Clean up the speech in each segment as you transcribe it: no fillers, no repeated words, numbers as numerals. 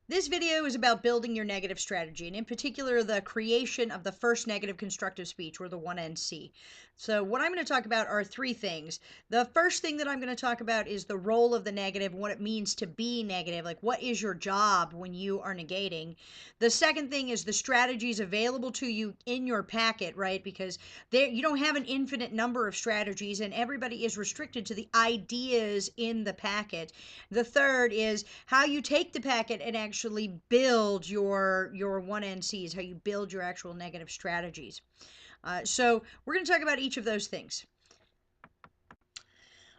This video is about building your negative strategy, and in particular, the creation of the first negative constructive speech, or the 1NC. So what I'm going to talk about are three things. The first thing that I'm going to talk about is the role of the negative, what it means to be negative, like what is your job when you are negating. The second thing is the strategies available to you in your packet, right? Because you don't have an infinite number of strategies, and everybody is restricted to the ideas in the packet. The third is how you take the packet and actually build your 1NCs, how you build your actual negative strategies. So we're going to talk about each of those things.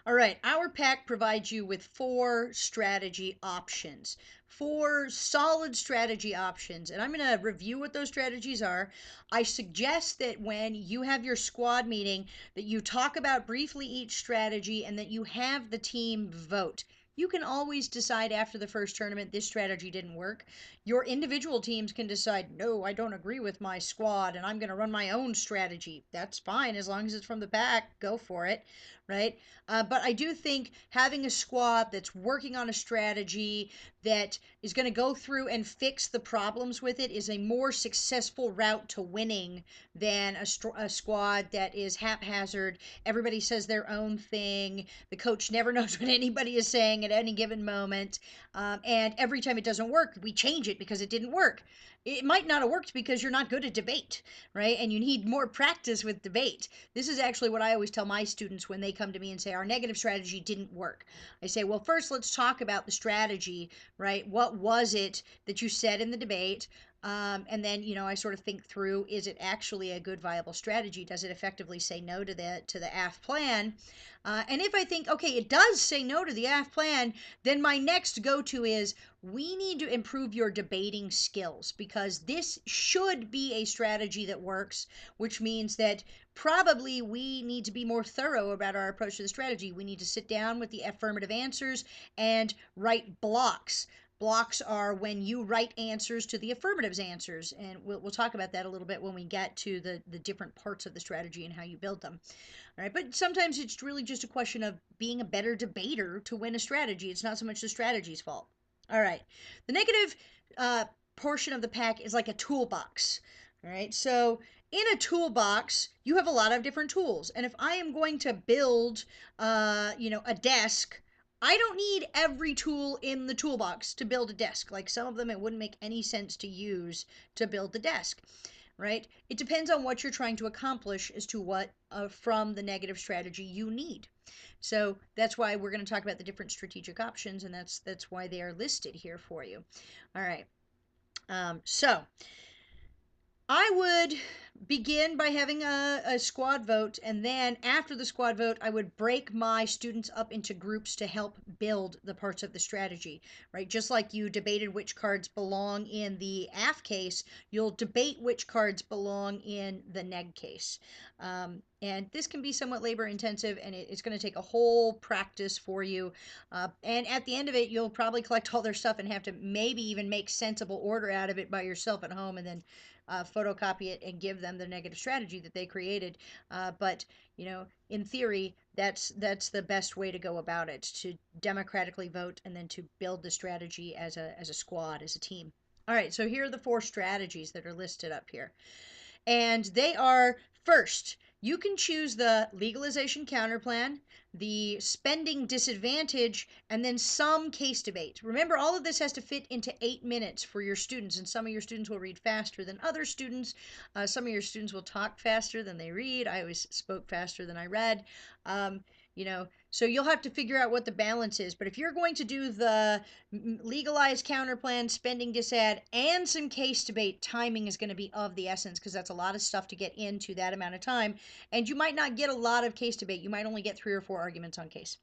All right, our pack provides you with 4 strategy options, 4 solid strategy options, and I'm going to review what those strategies are. I suggest that when you have your squad meeting that you talk about briefly each strategy and that you have the team vote. You can always decide after the first tournament this strategy didn't work. Your individual teams can decide, no, I don't agree with my squad and I'm going to run my own strategy. That's fine as long as it's from the pack. Go for it, right? But I do think having a squad that's working on a strategy that is going to go through and fix the problems with it is a more successful route to winning than a squad that is haphazard. Everybody says their own thing. The coach never knows what anybody is saying at any given moment. And every time it doesn't work, we change it because it didn't work. It might not have worked because you're not good at debate, right? And you need more practice with debate. This is actually what I always tell my students when they come to me and say, our negative strategy didn't work. I say, well, first let's talk about the strategy, right? What was it that you said in the debate? And then, I sort of think through, is it actually a good viable strategy? Does it effectively say no to the AF plan? And if I think, okay, it does say no to the AF plan, then my next go-to is, we need to improve your debating skills, because this should be a strategy that works, which means that probably we need to be more thorough about our approach to the strategy. We need to sit down with the affirmative answers and write blocks. Blocks are when you write answers to the affirmatives answers, and we'll talk about that a little bit when we get to the different parts of the strategy and how you build them. All right, but sometimes it's really just a question of being a better debater to win a strategy. It's not so much the strategy's fault. All right, the negative portion of the pack is like a toolbox. All right, so in a toolbox, you have a lot of different tools. And if I am going to build, a desk, I don't need every tool in the toolbox to build a desk. Like some of them, it wouldn't make any sense to use to build the desk, right? It depends on what you're trying to accomplish as to what from the negative strategy you need. So that's why we're going to talk about the different strategic options, and that's why they are listed here for you. All right. So I would begin by having a squad vote, and then after the squad vote, I would break my students up into groups to help build the parts of the strategy, right? Just like you debated which cards belong in the AF case, you'll debate which cards belong in the neg case. And this can be somewhat labor intensive, and it's going to take a whole practice for you. And at the end of it, you'll probably collect all their stuff and have to maybe even make sensible order out of it by yourself at home, and then photocopy it and give them the negative strategy that they created. But in theory, that's the best way to go about it, to democratically vote and then to build the strategy as a squad, as a team. All right, so here are the 4 strategies that are listed up here. And they are, first, you can choose the legalization counterplan, the spending disadvantage, and then some case debate. Remember, all of this has to fit into 8 minutes for your students, and some of your students will read faster than other students. Some of your students will talk faster than they read. I always spoke faster than I read. So you'll have to figure out what the balance is. But if you're going to do the legalized counterplan, spending disad, and some case debate, timing is going to be of the essence, because that's a lot of stuff to get into that amount of time. And you might not get a lot of case debate. You might only get 3 or 4 arguments on case.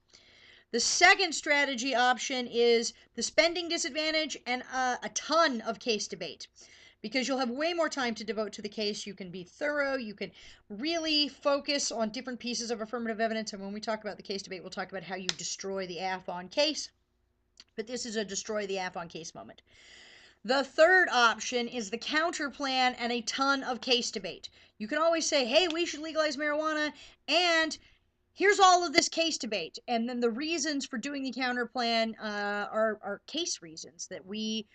The second strategy option is the spending disadvantage and a ton of case debate, because you'll have way more time to devote to the case. You can be thorough. You can really focus on different pieces of affirmative evidence. And when we talk about the case debate, we'll talk about how you destroy the AF on case. But this is a destroy the AF on case moment. The third option is the counter plan and a ton of case debate. You can always say, hey, we should legalize marijuana, and here's all of this case debate. And then the reasons for doing the counter plan are case reasons, that we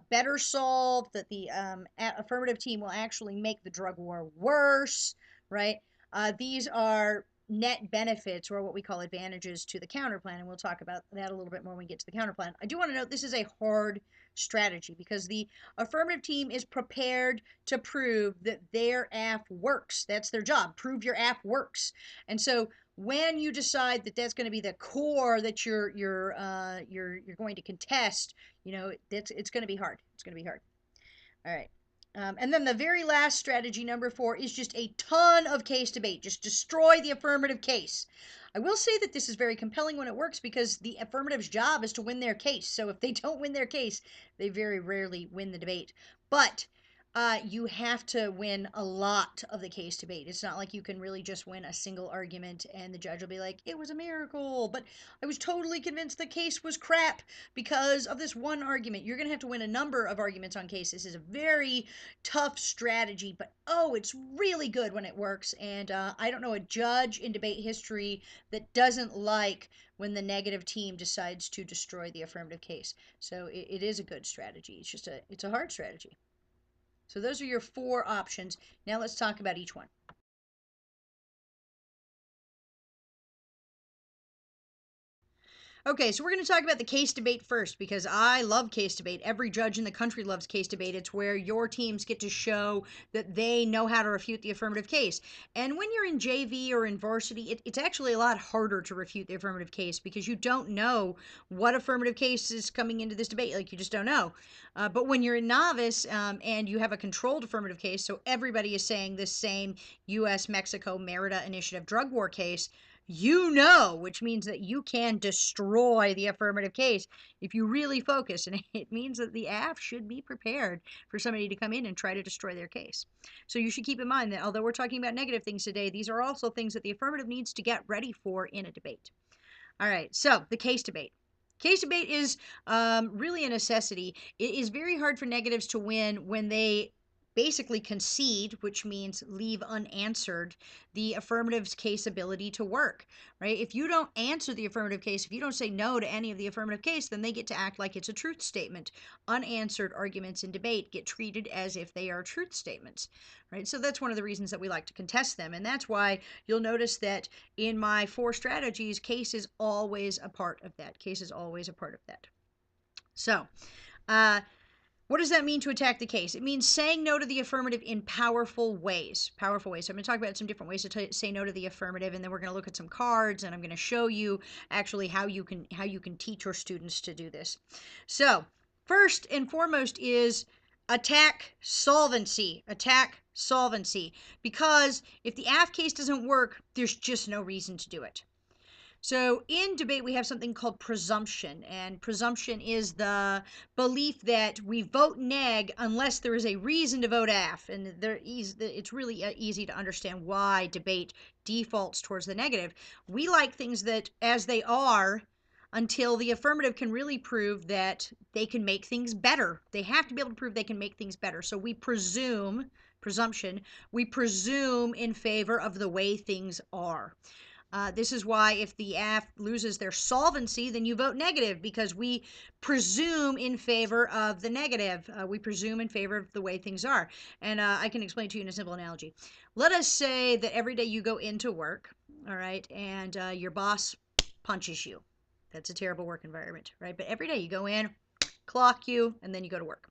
better solved, that the affirmative team will actually make the drug war worse, right? These are net benefits, or what we call advantages, to the counterplan, and we'll talk about that a little bit more when we get to the counterplan. I do want to note this is a hard strategy because the affirmative team is prepared to prove that their AF works. That's their job. Prove your AF works. And so when you decide that that's going to be the core that you're going to contest, it's going to be hard. It's going to be hard. All right. And then the very last strategy, number 4, is just a ton of case debate. Just destroy the affirmative case. I will say that this is very compelling when it works because the affirmative's job is to win their case. So if they don't win their case, they very rarely win the debate. But you have to win a lot of the case debate. It's not like you can really just win a single argument and the judge will be like, it was a miracle, but I was totally convinced the case was crap because of this one argument. You're going to have to win a number of arguments on cases. This is a very tough strategy, but it's really good when it works. And I don't know a judge in debate history that doesn't like when the negative team decides to destroy the affirmative case. So it is a good strategy. It's a hard strategy. So those are your 4 options. Now let's talk about each one. Okay, so we're going to talk about the case debate first because I love case debate. Every judge in the country loves case debate. It's where your teams get to show that they know how to refute the affirmative case. And when you're in JV or in varsity, it's actually a lot harder to refute the affirmative case because you don't know what affirmative case is coming into this debate. Like, you just don't know. But when you're a novice and you have a controlled affirmative case, so everybody is saying this same U.S.-Mexico Merida Initiative drug war case, which means that you can destroy the affirmative case if you really focus. And it means that the AF should be prepared for somebody to come in and try to destroy their case. So you should keep in mind that although we're talking about negative things today, these are also things that the affirmative needs to get ready for in a debate. All right, so the case debate. Case debate is really a necessity. It is very hard for negatives to win when they basically concede, which means leave unanswered, the affirmative's case ability to work, right? If you don't answer the affirmative case, if you don't say no to any of the affirmative case, then they get to act like it's a truth statement. Unanswered arguments in debate get treated as if they are truth statements, right? So that's one of the reasons that we like to contest them. And that's why you'll notice that in my 4 strategies, case is always a part of that. Case is always a part of that. So, what does that mean to attack the case? It means saying no to the affirmative in powerful ways. Powerful ways. So I'm going to talk about some different ways to say no to the affirmative, and then we're going to look at some cards, and I'm going to show you actually how you can teach your students to do this. So first and foremost is attack solvency. Attack solvency. Because if the AF case doesn't work, there's just no reason to do it. So in debate, we have something called presumption, and presumption is the belief that we vote neg unless there is a reason to vote AF, and it's really easy to understand why debate defaults towards the negative. We like things that as they are until the affirmative can really prove that they can make things better. They have to be able to prove they can make things better. So we presume in favor of the way things are. This is why if the AF loses their solvency, then you vote negative, because we presume in favor of the negative. We presume in favor of the way things are. And I can explain to you in a simple analogy. Let us say that every day you go into work, all right, and your boss punches you. That's a terrible work environment, right? But every day you go in, clock you, and then you go to work.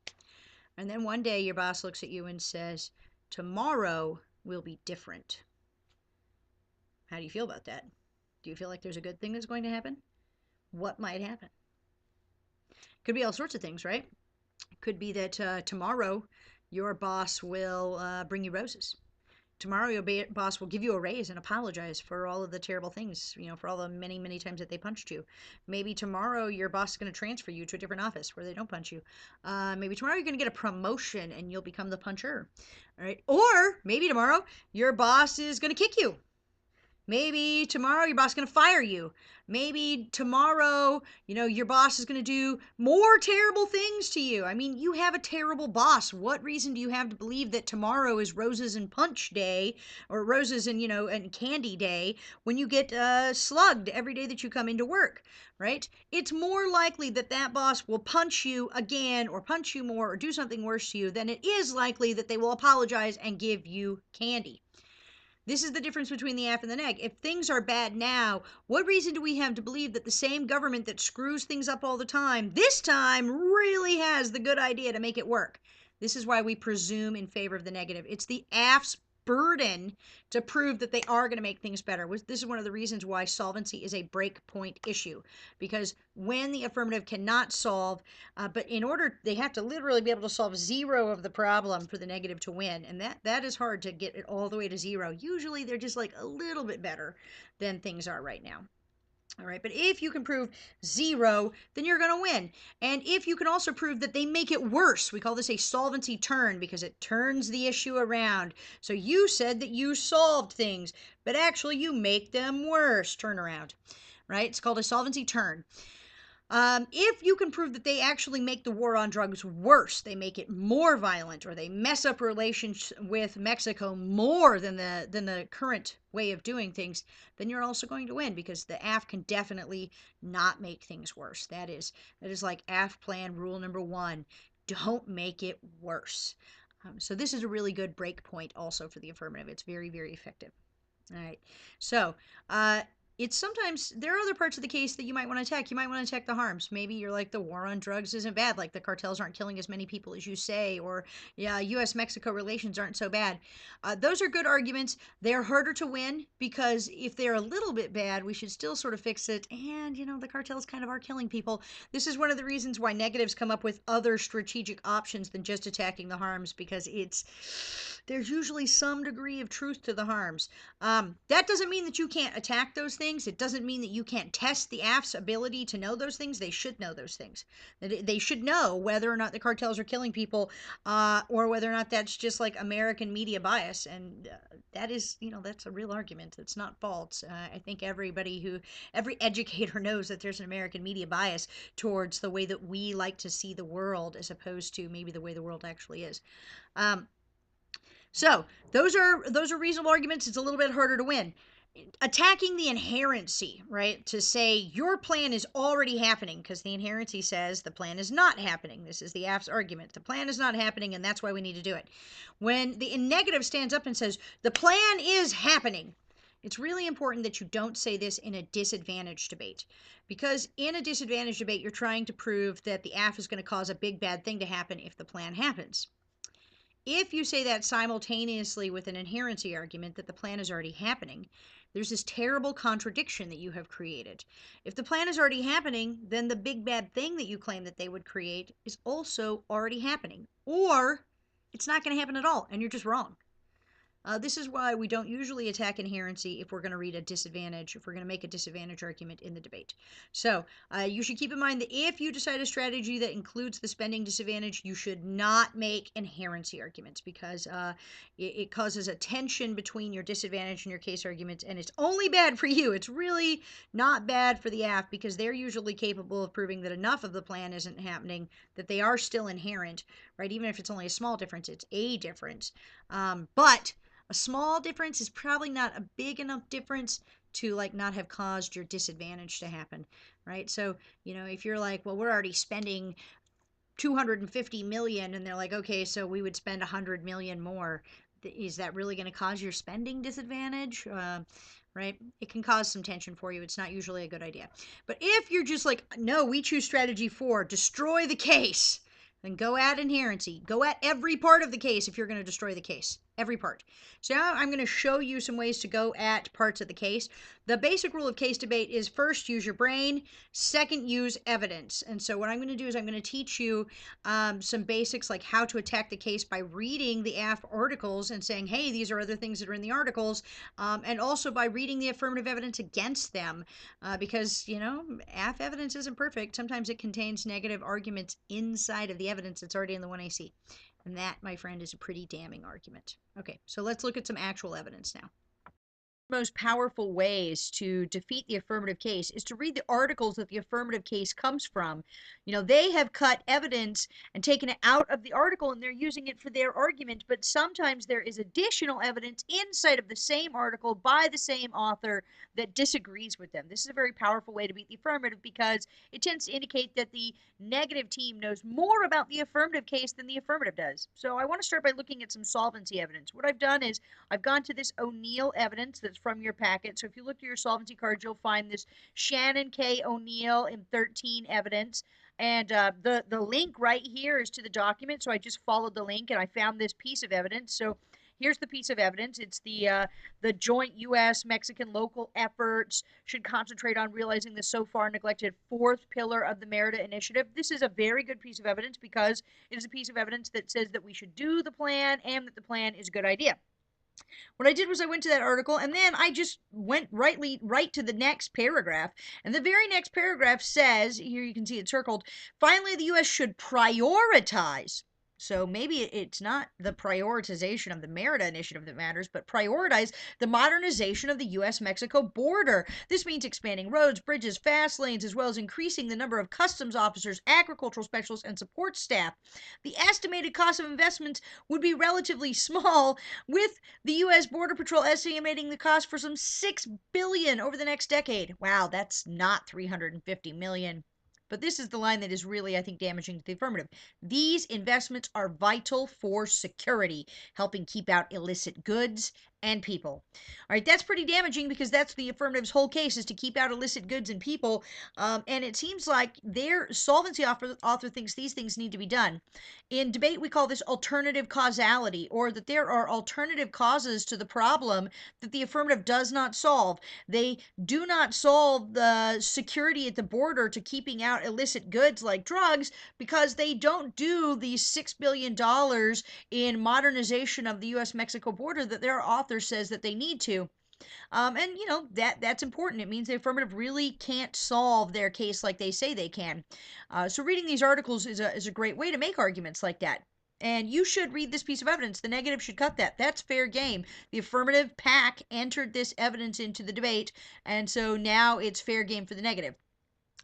And then one day your boss looks at you and says, tomorrow will be different. How do you feel about that? Do you feel like there's a good thing that's going to happen? What might happen? Could be all sorts of things, right? It could be that tomorrow your boss will bring you roses. Tomorrow your boss will give you a raise and apologize for all of the terrible things, for all the many, many times that they punched you. Maybe tomorrow your boss is going to transfer you to a different office where they don't punch you. Maybe tomorrow you're going to get a promotion and you'll become the puncher. All right? Or maybe tomorrow your boss is going to kick you. Maybe tomorrow your boss is going to fire you. Maybe tomorrow, your boss is going to do more terrible things to you. I mean, you have a terrible boss. What reason do you have to believe that tomorrow is roses and punch day, or roses and, and candy day, when you get slugged every day that you come into work, right? It's more likely that that boss will punch you again, or punch you more, or do something worse to you than it is likely that they will apologize and give you candy. This is the difference between the AF and the neg. If things are bad now, what reason do we have to believe that the same government that screws things up all the time, this time really has the good idea to make it work? This is why we presume in favor of the negative. It's the AF's burden to prove that they are going to make things better. This is one of the reasons why solvency is a breakpoint issue, because when the affirmative cannot solve, but in order, they have to literally be able to solve zero of the problem for the negative to win, and that is hard to get it all the way to zero. Usually they're just like a little bit better than things are right now. All right, but if you can prove zero, then you're going to win. And if you can also prove that they make it worse, we call this a solvency turn, because it turns the issue around. So you said that you solved things, but actually you make them worse. Turnaround, right? It's called a solvency turn. If you can prove that they actually make the war on drugs worse, they make it more violent, or they mess up relations with Mexico more than the current way of doing things, then you're also going to win, because the AF can definitely not make things worse. That is like AF plan rule number 1: don't make it worse. So this is a really good break point also for the affirmative. It's very, very effective. All right. So, it's sometimes there are other parts of the case that you might want to attack. You might want to attack the harms. Maybe you're like, the war on drugs isn't bad, like the cartels aren't killing as many people as you say, or yeah, U.S.-Mexico relations aren't so bad. Those are good arguments. They're harder to win, because if they're a little bit bad, we should still sort of fix it. And the cartels kind of are killing people. This is one of the reasons why negatives come up with other strategic options than just attacking the harms, because there's usually some degree of truth to the harms. That doesn't mean that you can't attack those things. It doesn't mean that you can't test the AF's ability to know those things. They should know those things. They should know whether or not the cartels are killing people, or whether or not that's just like American media bias. And that is, that's a real argument. It's not false. I think every educator knows that there's an American media bias towards the way that we like to see the world, as opposed to maybe the way the world actually is. So those are reasonable arguments. It's a little bit harder to win. Attacking the inherency, right? To say your plan is already happening, because the inherency says the plan is not happening. This is the AF's argument. The plan is not happening, and that's why we need to do it. When the negative stands up and says the plan is happening, it's really important that you don't say this in a disadvantage debate, because in a disadvantage debate, you're trying to prove that the AF is going to cause a big bad thing to happen if the plan happens. If you say that simultaneously with an inherency argument that the plan is already happening, there's this terrible contradiction that you have created. If the plan is already happening, then the big bad thing that you claim that they would create is also already happening. Or it's not going to happen at all, and you're just wrong. This is why we don't usually attack inherency if we're going to make a disadvantage argument in the debate. So you should keep in mind that if you decide a strategy that includes the spending disadvantage, you should not make inherency arguments, because it causes a tension between your disadvantage and your case arguments, and it's only bad for you. It's really not bad for the AF, because they're usually capable of proving that enough of the plan isn't happening, that they are still inherent, right? Even if it's only a small difference, it's a difference. But a small difference is probably not a big enough difference to like not have caused your disadvantage to happen, right? So, if you're like, well, we're already spending 250 million, and they're like, okay, so we would spend 100 million more. Is that really going to cause your spending disadvantage? Right? It can cause some tension for you. It's not usually a good idea. But if you're just like, no, we choose strategy 4, destroy the case, then go at inherency. Go at every part of the case if you're going to destroy the case. Every part. So now I'm going to show you some ways to go at parts of the case. The basic rule of case debate is, first, use your brain. Second, use evidence. And so what I'm going to do is I'm going to teach you some basics, like how to attack the case by reading the AF articles and saying, hey, these are other things that are in the articles. And also by reading the affirmative evidence against them. Because, AF evidence isn't perfect. Sometimes it contains negative arguments inside of the evidence that's already in the 1AC. And that, my friend, is a pretty damning argument. Okay, so let's look at some actual evidence now. Most powerful ways to defeat the affirmative case is to read the articles that the affirmative case comes from. They have cut evidence and taken it out of the article and they're using it for their argument, but sometimes there is additional evidence inside of the same article by the same author that disagrees with them. This is a very powerful way to beat the affirmative because it tends to indicate that the negative team knows more about the affirmative case than the affirmative does. So I want to start by looking at some solvency evidence. What I've done is I've gone to this O'Neill evidence that's from your packet. So if you look at your solvency card, you'll find this Shannon K. O'Neill in 13 evidence. And the link right here is to the document. So I just followed the link and I found this piece of evidence. So here's the piece of evidence. It's the joint U.S.-Mexican local efforts should concentrate on realizing the so far neglected fourth pillar of the Merida Initiative. This is a very good piece of evidence because it is a piece of evidence that says that we should do the plan and that the plan is a good idea. What I did was I went to that article and then I just went right to the next paragraph. And the very next paragraph says, here you can see it circled, finally, the U.S. should prioritize. So maybe it's not the prioritization of the Merida Initiative that matters, but prioritize the modernization of the U.S.-Mexico border. This means expanding roads, bridges, fast lanes, as well as increasing the number of customs officers, agricultural specialists, and support staff. The estimated cost of investments would be relatively small, with the U.S. Border Patrol estimating the cost for some $6 billion over the next decade. Wow, that's not $350 million. But this is the line that is really, I think, damaging to the affirmative. These investments are vital for security, helping keep out illicit goods and people. All right, that's pretty damaging because that's the affirmative's whole case is to keep out illicit goods and people. And it seems like their solvency author thinks these things need to be done. In debate, we call this alternative causality, or that there are alternative causes to the problem that the affirmative does not solve. They do not solve the security at the border to keeping out illicit goods like drugs because they don't do the $6 billion in modernization of the U.S.-Mexico border that their author says that they need to. And that's important. It means the affirmative really can't solve their case like they say they can. So reading these articles is a great way to make arguments like that. And you should read this piece of evidence. The negative should cut that. That's fair game. The affirmative pack entered this evidence into the debate, and so now it's fair game for the negative.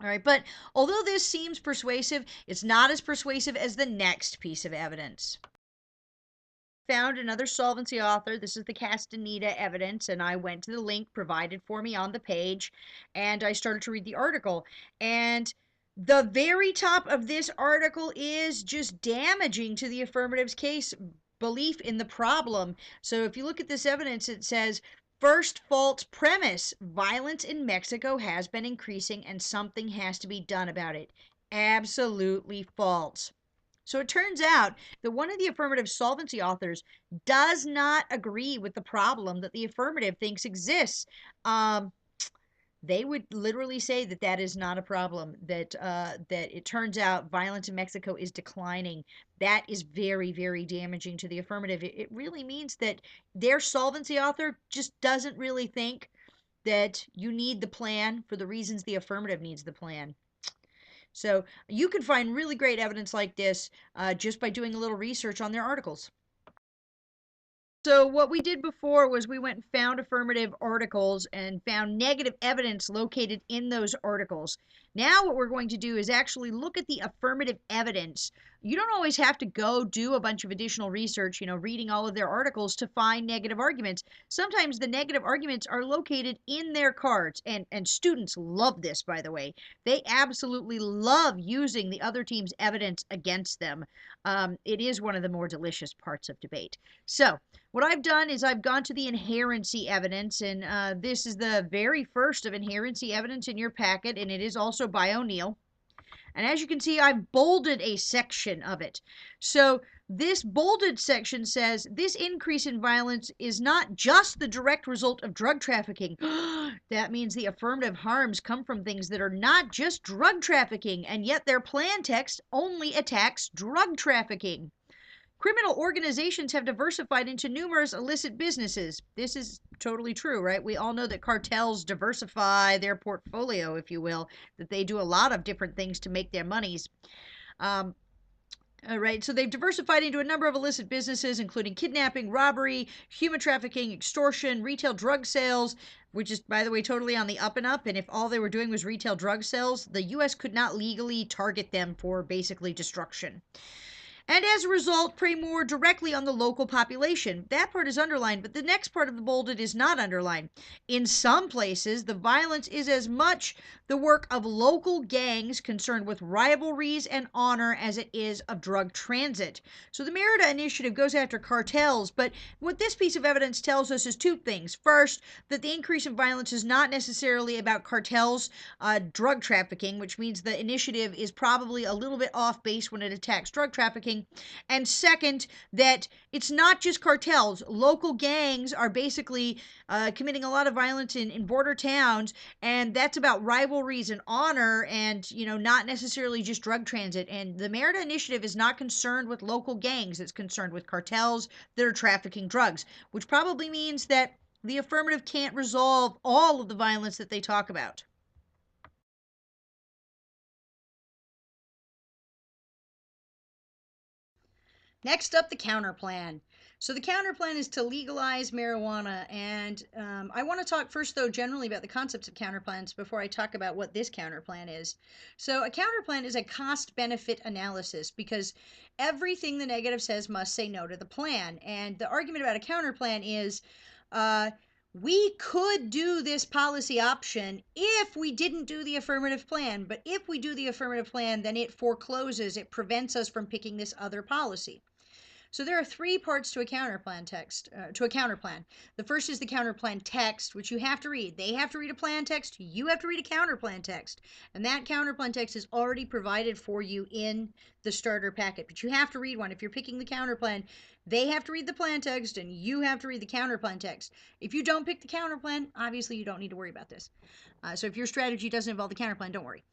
All right, but although this seems persuasive, it's not as persuasive as the next piece of evidence. Found another solvency author. This is the Castaneda evidence, and I went to the link provided for me on the page, and I started to read the article. And the very top of this article is just damaging to the affirmative's case belief in the problem. So if you look at this evidence, it says, first false premise, violence in Mexico has been increasing and something has to be done about it. Absolutely false. So it turns out that one of the affirmative solvency authors does not agree with the problem that the affirmative thinks exists. They would literally say that that is not a problem, that it turns out violence in Mexico is declining. That is very, very damaging to the affirmative. It really means that their solvency author just doesn't really think that you need the plan for the reasons the affirmative needs the plan. So you can find really great evidence like this just by doing a little research on their articles. So what we did before was we went and found affirmative articles and found negative evidence located in those articles. Now what we're going to do is actually look at the affirmative evidence. You don't always have to go do a bunch of additional research, reading all of their articles to find negative arguments. Sometimes the negative arguments are located in their cards, and students love this, by the way. They absolutely love using the other team's evidence against them. It is one of the more delicious parts of debate. So what I've done is I've gone to the inherency evidence, and this is the very first of inherency evidence in your packet, and it is also by O'Neill. And as you can see, I've bolded a section of it. So this bolded section says, this increase in violence is not just the direct result of drug trafficking. That means the affirmative harms come from things that are not just drug trafficking, and yet their plan text only attacks drug trafficking. Criminal organizations have diversified into numerous illicit businesses. This is totally true, right? We all know that cartels diversify their portfolio, if you will, that they do a lot of different things to make their monies. Right, so they've diversified into a number of illicit businesses, including kidnapping, robbery, human trafficking, extortion, retail drug sales, which is, by the way, totally on the up and up. And if all they were doing was retail drug sales, the U.S. could not legally target them for basically destruction, and as a result, prey more directly on the local population. That part is underlined, but the next part of the bolded is not underlined. In some places, the violence is as much the work of local gangs concerned with rivalries and honor as it is of drug transit. So the Merida Initiative goes after cartels, but what this piece of evidence tells us is two things. First, that the increase in violence is not necessarily about cartels drug trafficking, which means the initiative is probably a little bit off base when it attacks drug trafficking. And second, that it's not just cartels. Local gangs are basically committing a lot of violence in border towns, and that's about rivalries and honor, and not necessarily just drug transit. And the Merida Initiative is not concerned with local gangs; it's concerned with cartels that are trafficking drugs, which probably means that the affirmative can't resolve all of the violence that they talk about. Next up, the counterplan. So the counterplan is to legalize marijuana, and I want to talk first, though, generally about the concepts of counterplans before I talk about what this counterplan is. So a counterplan is a cost-benefit analysis because everything the negative says must say no to the plan. And the argument about a counterplan is, uh, we could do this policy option if we didn't do the affirmative plan, but if we do the affirmative plan, then it forecloses, it prevents us from picking this other policy. So there are three parts to a counterplan text, to a counterplan. The first is the counterplan text, which you have to read. They have to read a plan text. You have to read a counterplan text. And that counterplan text is already provided for you in the starter packet. But you have to read one. If you're picking the counterplan, they have to read the plan text and you have to read the counterplan text. If you don't pick the counterplan, obviously you don't need to worry about this. So if your strategy doesn't involve the counterplan, don't worry.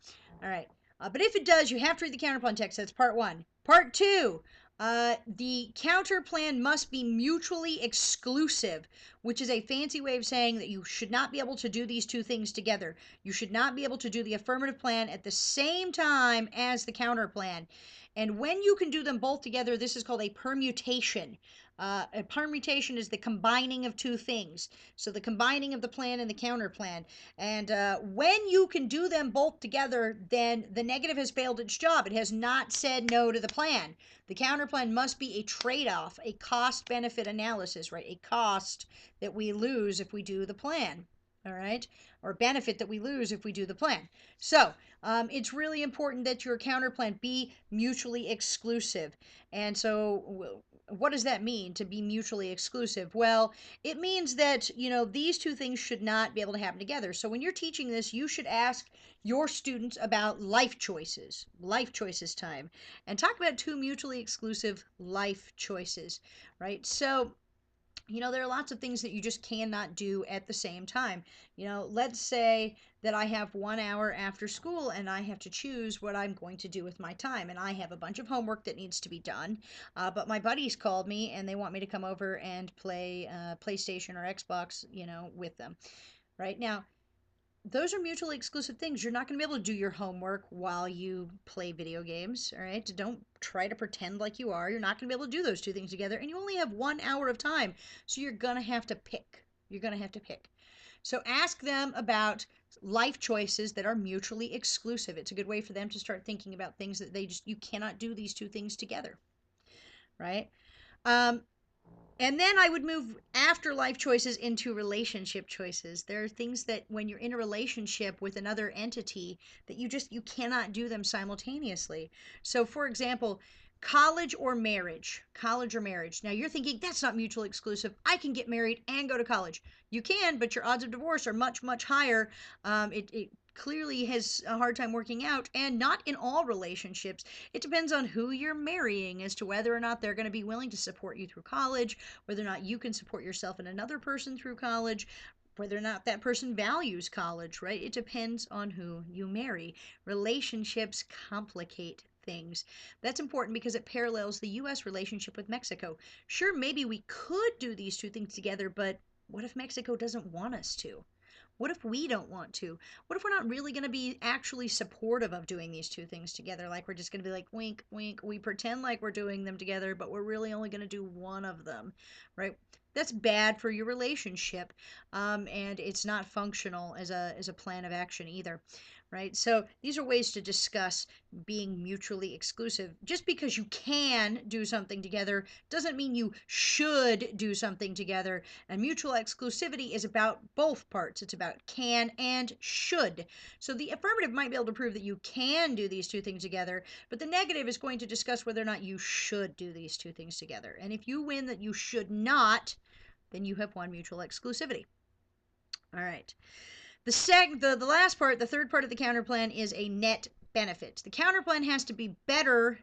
All right. But if it does, you have to read the counterplan text. That's part one. Part two, the counterplan must be mutually exclusive, which is a fancy way of saying that you should not be able to do these two things together. You should not be able to do the affirmative plan at the same time as the counterplan. And when you can do them both together, this is called a permutation. A permutation is the combining of two things. So the combining of the plan and the counterplan. And when you can do them both together, then the negative has failed its job. It has not said no to the plan. The counterplan must be a trade off, a cost benefit analysis, right? A cost that we lose if we do the plan, all right? Or benefit that we lose if we do the plan. So it's really important that your counterplan be mutually exclusive. And so, what does that mean to be mutually exclusive? Well, it means that, these two things should not be able to happen together. So when you're teaching this, you should ask your students about life choices time, and talk about two mutually exclusive life choices, right? So, there are lots of things that you just cannot do at the same time. Let's say that I have 1 hour after school and I have to choose what I'm going to do with my time. And I have a bunch of homework that needs to be done. But my buddies called me and they want me to come over and play PlayStation or Xbox, with them. Right now, those are mutually exclusive things. You're not going to be able to do your homework while you play video games, all right? Don't try to pretend like you are. You're not going to be able to do those two things together, and you only have 1 hour of time. So you're going to have to pick. You're going to have to pick. So ask them about life choices that are mutually exclusive. It's a good way for them to start thinking about things that you cannot do these two things together, right? Um, and then I would move after life choices into relationship choices. There are things that when you're in a relationship with another entity that you cannot do them simultaneously. So for example, college or marriage. College or marriage. Now you're thinking that's not mutually exclusive. I can get married and go to college. You can, but your odds of divorce are much, much higher. It clearly has a hard time working out, and not in all relationships. It depends on who you're marrying as to whether or not they're going to be willing to support you through college, whether or not you can support yourself and another person through college, whether or not that person values college, right? It depends on who you marry. Relationships complicate things. That's important because it parallels the US relationship with Mexico. Sure, maybe we could do these two things together, but what if Mexico doesn't want us to? What if we don't want to? What if we're not really going to be actually supportive of doing these two things together? Like we're just going to be like, wink, wink. We pretend like we're doing them together, but we're really only going to do one of them, right? That's bad for your relationship, and it's not functional as a plan of action either, right? So these are ways to discuss being mutually exclusive. Just because you can do something together doesn't mean you should do something together. And mutual exclusivity is about both parts. It's about can and should. So the affirmative might be able to prove that you can do these two things together, but the negative is going to discuss whether or not you should do these two things together. And if you win that you should not, then you have won mutual exclusivity. All right. The last part, the third part of the counterplan is a net benefit. The counterplan has to be better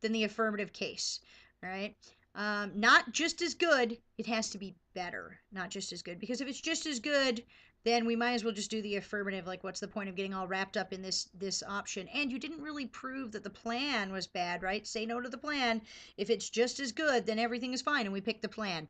than the affirmative case. All right. Not just as good, it has to be better, not just as good. Because if it's just as good, then we might as well just do the affirmative. Like, what's the point of getting all wrapped up in this option? And you didn't really prove that the plan was bad, right? Say no to the plan. If it's just as good, then everything is fine, and we pick the plan.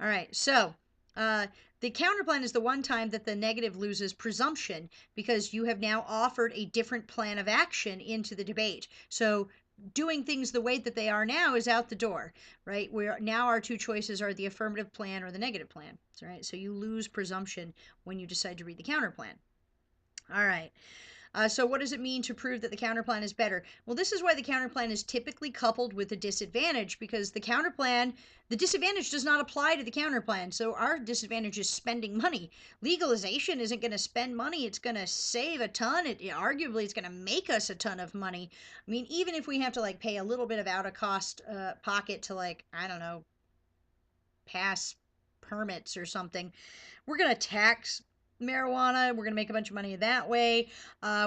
All right, so the counterplan is the one time that the negative loses presumption because you have now offered a different plan of action into the debate. So doing things the way that they are now is out the door, right? Where now our two choices are the affirmative plan or the negative plan, right? So you lose presumption when you decide to read the counterplan. All right. So what does it mean to prove that the counterplan is better? Well, this is why the counterplan is typically coupled with a disadvantage, because the disadvantage does not apply to the counterplan. So our disadvantage is spending money. Legalization isn't going to spend money. It's going to save a ton. Arguably, it's going to make us a ton of money. I mean, even if we have to like pay a little bit of out of cost pocket to like, I don't know, pass permits or something, we're going to tax marijuana. We're going to make a bunch of money that way.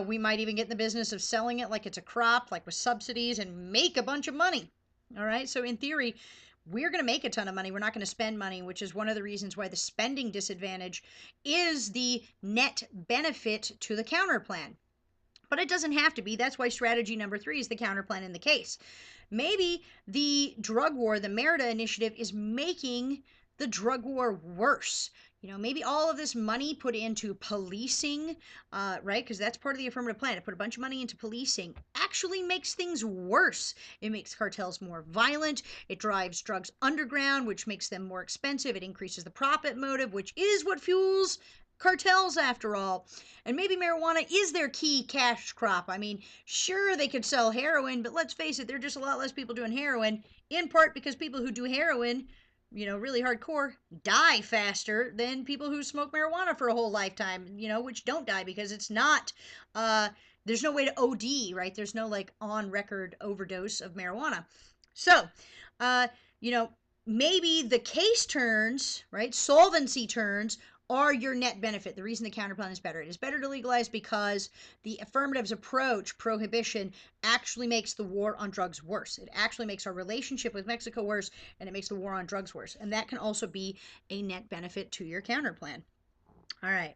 We might even get in the business of selling it like it's a crop, like with subsidies, and make a bunch of money. All right. So, in theory, we're going to make a ton of money. We're not going to spend money, which is one of the reasons why the spending disadvantage is the net benefit to the counterplan. But it doesn't have to be. That's why strategy number 3 is the counterplan in the case. Maybe the drug war, the Merida initiative, is making the drug war worse. Maybe all of this money put into policing, right? Because that's part of the affirmative plan. To put a bunch of money into policing actually makes things worse. It makes cartels more violent. It drives drugs underground, which makes them more expensive. It increases the profit motive, which is what fuels cartels after all. And maybe marijuana is their key cash crop. I mean, sure, they could sell heroin, but let's face it, there are just a lot less people doing heroin, in part because people who do heroin, really hardcore, die faster than people who smoke marijuana for a whole lifetime, which don't die because it's not, there's no way to OD, right? There's no like on record overdose of marijuana. So, uh, you know, maybe the case turns, right? Solvency turns are your net benefit. The reason the counterplan is better. It is better to legalize because the affirmative's approach, prohibition, actually makes the war on drugs worse. It actually makes our relationship with Mexico worse, and it makes the war on drugs worse. And that can also be a net benefit to your counterplan. All right.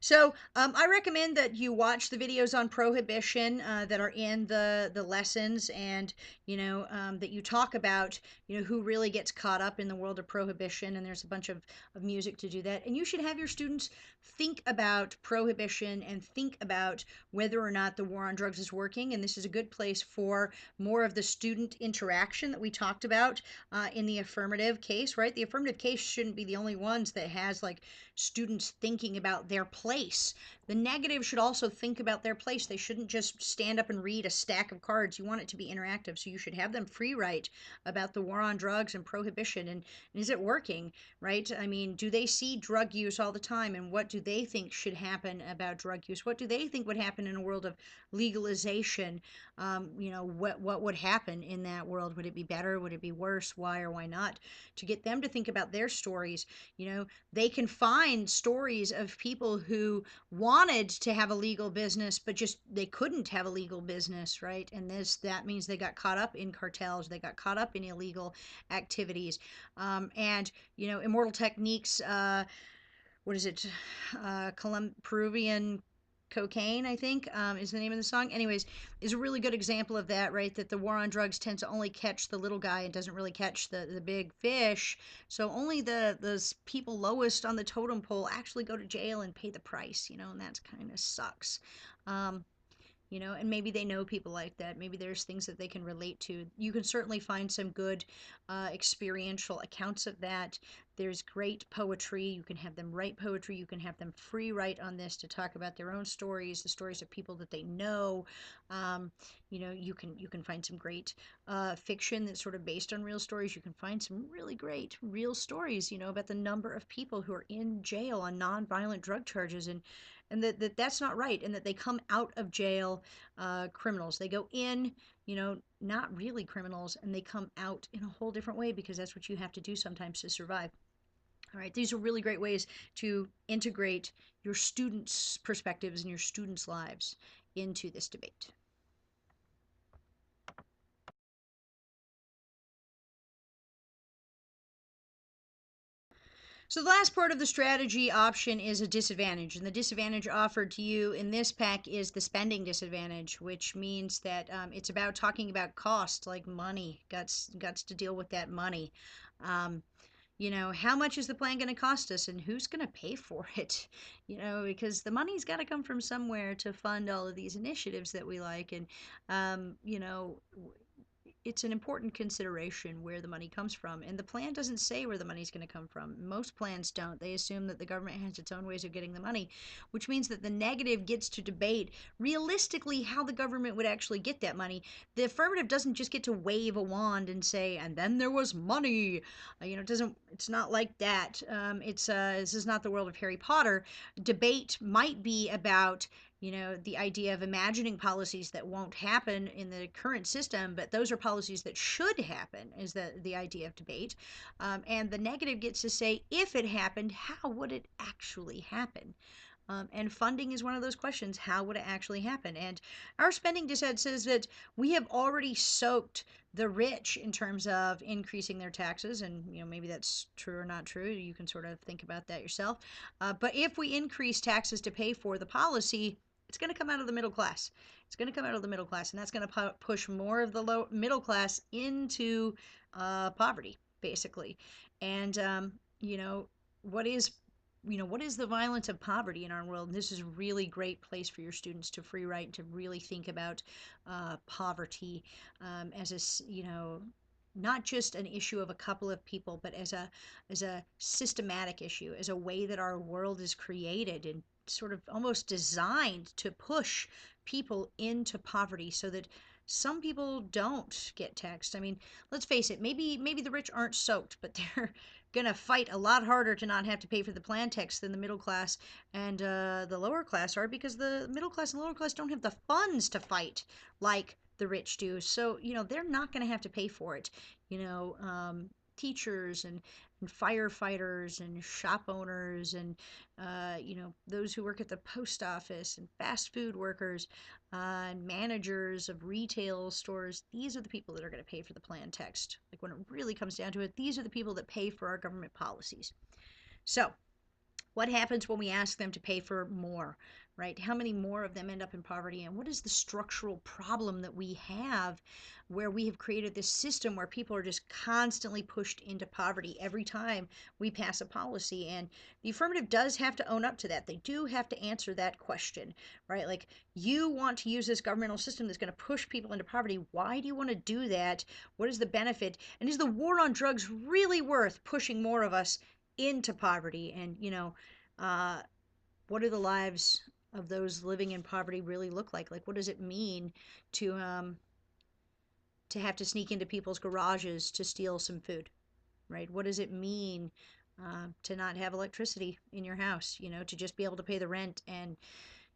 So I recommend that you watch the videos on prohibition that are in the lessons, and that you talk about who really gets caught up in the world of prohibition. And there's a bunch of music to do that. And you should have your students think about prohibition and think about whether or not the war on drugs is working. And this is a good place for more of the student interaction that we talked about in the affirmative case, right? The affirmative case shouldn't be the only ones that has like students thinking about their place. The negative should also think about their place. They shouldn't just stand up and read a stack of cards. You want it to be interactive. So you should have them free write about the war on drugs and prohibition, and is it working, right? I mean, do they see drug use all the time, and what do they think should happen about drug use? What do they think would happen in a world of legalization? What would happen in that world? Would it be better? Would it be worse? Why or why not? To get them to think about their stories. They can find stories of people who wanted to have a legal business, but just they couldn't have a legal business, right? And that means they got caught up in cartels, they got caught up in illegal activities. And Immortal Techniques, what is it? Peruvian Cocaine, I think, is the name of the song. Anyways, is a really good example of that, right? That the war on drugs tends to only catch the little guy and doesn't really catch the big fish. So only those people lowest on the totem pole actually go to jail and pay the price, and that's kind of sucks. Um, and maybe they know people like that. Maybe there's things that they can relate to. You can certainly find some good experiential accounts of that. There's great poetry. You can have them write poetry. You can have them free write on this to talk about their own stories, the stories of people that they know. Um, you can find some great fiction that's sort of based on real stories. You can find some really great real stories, about the number of people who are in jail on nonviolent drug charges, and that's not right, and that they come out of jail criminals. They go in, not really criminals, and they come out in a whole different way, because that's what you have to do sometimes to survive. All right, these are really great ways to integrate your students' perspectives and your students' lives into this debate. So the last part of the strategy option is a disadvantage, and the disadvantage offered to you in this pack is the spending disadvantage, which means that it's about talking about cost, like money. Guts to deal with that money. Um, how much is the plan going to cost us, and who's going to pay for it? Because the money's got to come from somewhere to fund all of these initiatives that we like, and it's an important consideration where the money comes from. And the plan doesn't say where the money's going to come from. Most plans don't. They assume that the government has its own ways of getting the money, which means that the negative gets to debate realistically how the government would actually get that money. The affirmative doesn't just get to wave a wand and say, and then there was money. It's not like that. This is not the world of Harry Potter. Debate might be about the idea of imagining policies that won't happen in the current system, but those are policies that should happen, is the idea of debate. And the negative gets to say, if it happened, how would it actually happen? And funding is one of those questions. How would it actually happen? And our spending dissent says that we have already soaked the rich in terms of increasing their taxes. And, maybe that's true or not true. You can sort of think about that yourself. But if we increase taxes to pay for the policy, it's going to come out of the middle class. It's going to come out of the middle class, and that's going to push more of the low middle class into poverty, basically. And what is what is the violence of poverty in our world? And this is a really great place for your students to free write, to really think about poverty as not just an issue of a couple of people, but as a systematic issue, as a way that our world is created and sort of almost designed to push people into poverty, so that some people don't get taxed. I mean, let's face it, maybe the rich aren't soaked, but they're gonna fight a lot harder to not have to pay for the plan tax than the middle class and the lower class are, because the middle class and lower class don't have the funds to fight like the rich do. So they're not going to have to pay for it. Teachers and firefighters and shop owners and those who work at the post office and fast food workers and managers of retail stores, these are the people that are going to pay for the plan text. Like, when it really comes down to it, these are the people that pay for our government policies. So what happens when we ask them to pay for more, right? How many more of them end up in poverty? And what is the structural problem that we have, where we have created this system where people are just constantly pushed into poverty every time we pass a policy? And the affirmative does have to own up to that. They do have to answer that question, right? Like, you want to use this governmental system that's going to push people into poverty. Why do you want to do that? What is the benefit? And is the war on drugs really worth pushing more of us into poverty? And uh, what do the lives of those living in poverty really look like? Like, what does it mean to have to sneak into people's garages to steal some food, right? What does it mean to not have electricity in your house? To just be able to pay the rent, and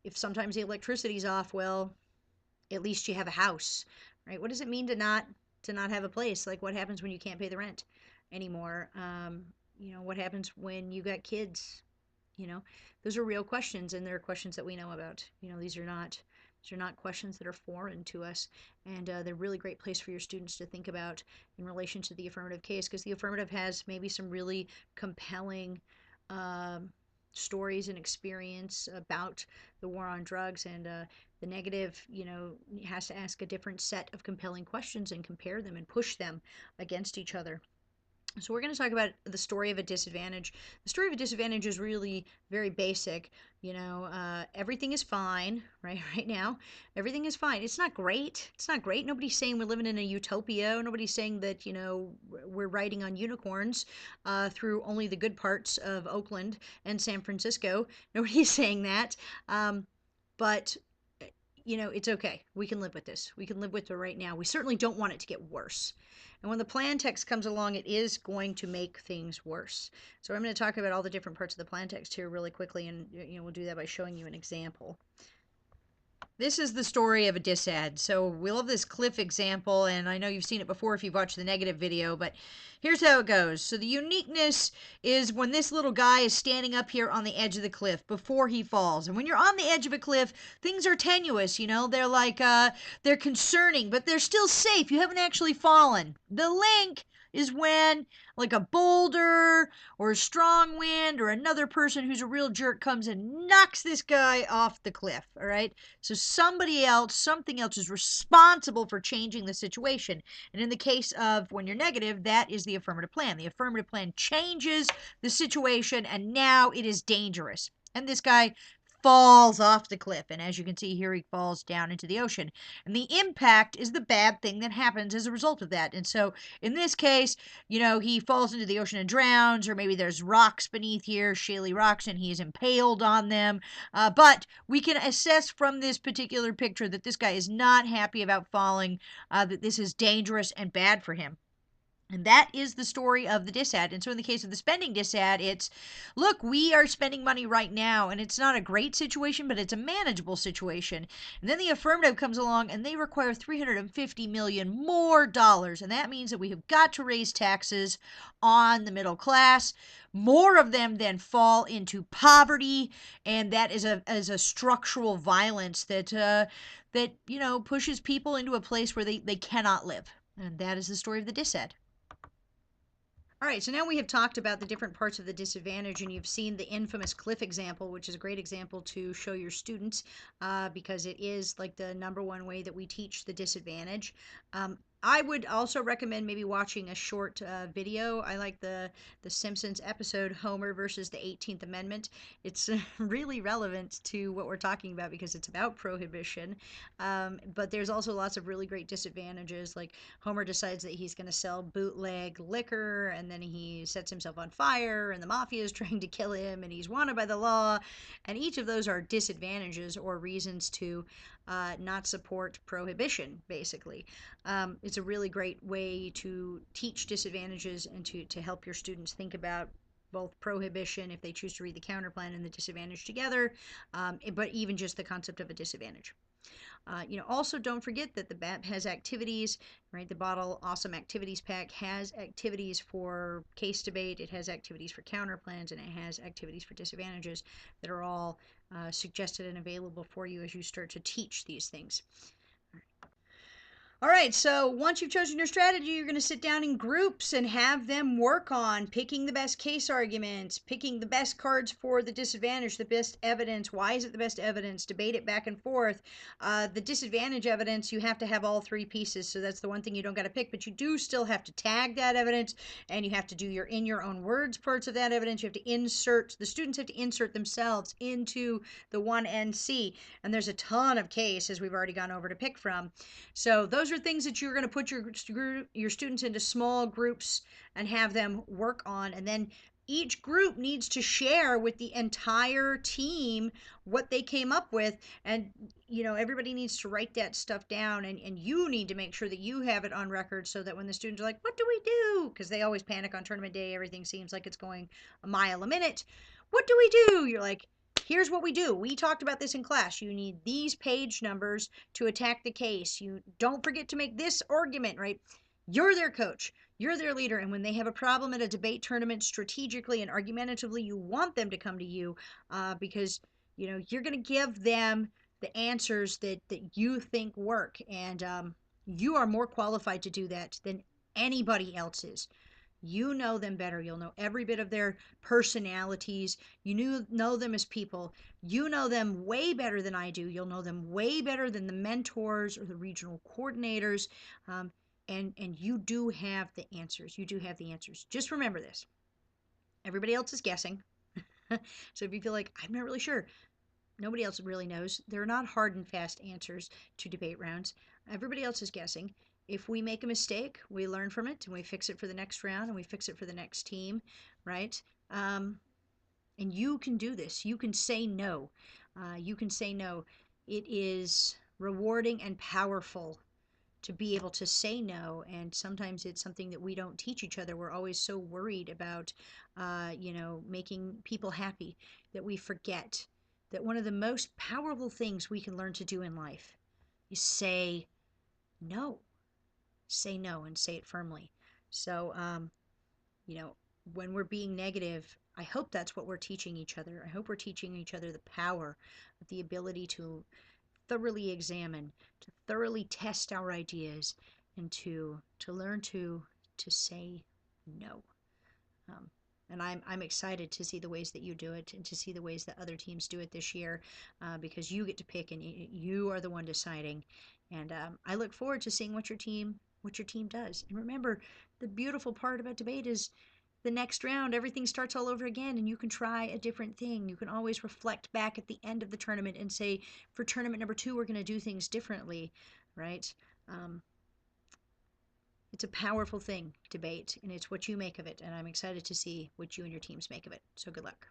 if sometimes the electricity's off, well, at least you have a house, right? What does it mean to not have a place? Like, what happens when you can't pay the rent anymore? What happens when you got kids? you know those are real questions, and they're questions that we know about. These are not questions that are foreign to us, and they're a really great place for your students to think about in relation to the affirmative case, because the affirmative has maybe some really compelling um, stories and experience about the war on drugs, and the negative, has to ask a different set of compelling questions and compare them and push them against each other. So we're going to talk about the story of a disadvantage. The story of a disadvantage is really very basic. Everything is fine, right? Right now, everything is fine. It's not great. It's not great. Nobody's saying we're living in a utopia. Nobody's saying that we're riding on unicorns through only the good parts of Oakland and San Francisco. Nobody's saying that. But it's okay. We can live with this. We can live with it right now. We certainly don't want it to get worse. And when the plan text comes along, it is going to make things worse. So I'm going to talk about all the different parts of the plan text here really quickly, and we'll do that by showing you an example. This is the story of a disad. So we love this cliff example, and I know you've seen it before if you've watched the negative video, but here's how it goes. So the uniqueness is when this little guy is standing up here on the edge of the cliff before he falls. And when you're on the edge of a cliff, things are tenuous, they're like, they're concerning, but they're still safe. You haven't actually fallen. The link is when like a boulder or a strong wind or another person who's a real jerk comes and knocks this guy off the cliff, all right? So somebody else, something else is responsible for changing the situation. And in the case of when you're negative, that is the affirmative plan. The affirmative plan changes the situation, and now it is dangerous. And this guy falls off the cliff. And as you can see here, he falls down into the ocean. And the impact is the bad thing that happens as a result of that. And so in this case, he falls into the ocean and drowns, or maybe there's rocks beneath here, shaly rocks, and he is impaled on them. But we can assess from this particular picture that this guy is not happy about falling, that this is dangerous and bad for him. And that is the story of the disad. And so in the case of the spending disad, it's, look, we are spending money right now, and it's not a great situation, but it's a manageable situation. And then the affirmative comes along, and they require $350 million more dollars. And that means that we have got to raise taxes on the middle class. More of them then fall into poverty, and that is a structural violence that pushes people into a place where they cannot live. And that is the story of the disad. All right, so now we have talked about the different parts of the disadvantage, and you've seen the infamous cliff example, which is a great example to show your students because it is like the number one way that we teach the disadvantage. I would also recommend maybe watching a short video. I like the Simpsons episode Homer versus the 18th Amendment. It's really relevant to what we're talking about because it's about prohibition. But there's also lots of really great disadvantages. Like Homer decides that he's going to sell bootleg liquor, and then he sets himself on fire, and the mafia is trying to kill him, and he's wanted by the law. And each of those are disadvantages or reasons to not support prohibition, basically. It's a really great way to teach disadvantages and to help your students think about both prohibition, if they choose to read the counterplan, and the disadvantage together, but even just the concept of a disadvantage. Also don't forget that the BAP has activities, right? The Bottle Awesome Activities Pack has activities for case debate, it has activities for counterplans, and it has activities for disadvantages that are all suggested and available for you as you start to teach these things. All right, so once you've chosen your strategy, you're going to sit down in groups and have them work on picking the best case arguments, picking the best cards for the disadvantage, the best evidence. Why is it the best evidence? Debate it back and forth. The disadvantage evidence, you have to have all three pieces, so that's the one thing you don't got to pick, but you do still have to tag that evidence, and you have to do your in your own words parts of that evidence. You have to insert, the students have to insert themselves into the 1NC, and there's a ton of case, as we've already gone over, to pick from. So those are things that you're going to put your students into small groups and have them work on, and then each group needs to share with the entire team what they came up with, and everybody needs to write that stuff down, and you need to make sure that you have it on record so that when the students are like, what do we do, because they always panic on tournament day, everything seems like it's going a mile a minute, what do we do, you're like, here's what we do. We talked about this in class. You need these page numbers to attack the case. You don't forget to make this argument, right? You're their coach. You're their leader. And when they have a problem at a debate tournament, strategically and argumentatively, you want them to come to you because, you're going to give them the answers that you think work. And you are more qualified to do that than anybody else is. You know them better. You'll know every bit of their personalities. Know them as people. You know them way better than I do. You'll know them way better than the mentors or the regional coordinators. Um, and you do have the answers. You do have the answers. Just remember this. Everybody else is guessing. So if you feel like, I'm not really sure, nobody else really knows. There are not hard and fast answers to debate rounds. Everybody else is guessing. If we make a mistake, we learn from it and we fix it for the next round and we fix it for the next team, right? And you can do this. You can say no. You can say no. It is rewarding and powerful to be able to say no. And sometimes it's something that we don't teach each other. We're always so worried about, making people happy that we forget that one of the most powerful things we can learn to do in life is say no. Say no and say it firmly. So, you know, when we're being negative, I hope that's what we're teaching each other. I hope we're teaching each other the power of the ability to thoroughly examine, to thoroughly test our ideas, and to learn to say no. Um, and I'm excited to see the ways that you do it and to see the ways that other teams do it this year, because you get to pick and you are the one deciding. And I look forward to seeing what your team does. And remember, the beautiful part about debate is the next round, everything starts all over again, and you can try a different thing. You can always reflect back at the end of the tournament and say, for tournament number 2, we're going to do things differently, right? Um, it's a powerful thing, debate, and it's what you make of it. And I'm excited to see what you and your teams make of it. So good luck.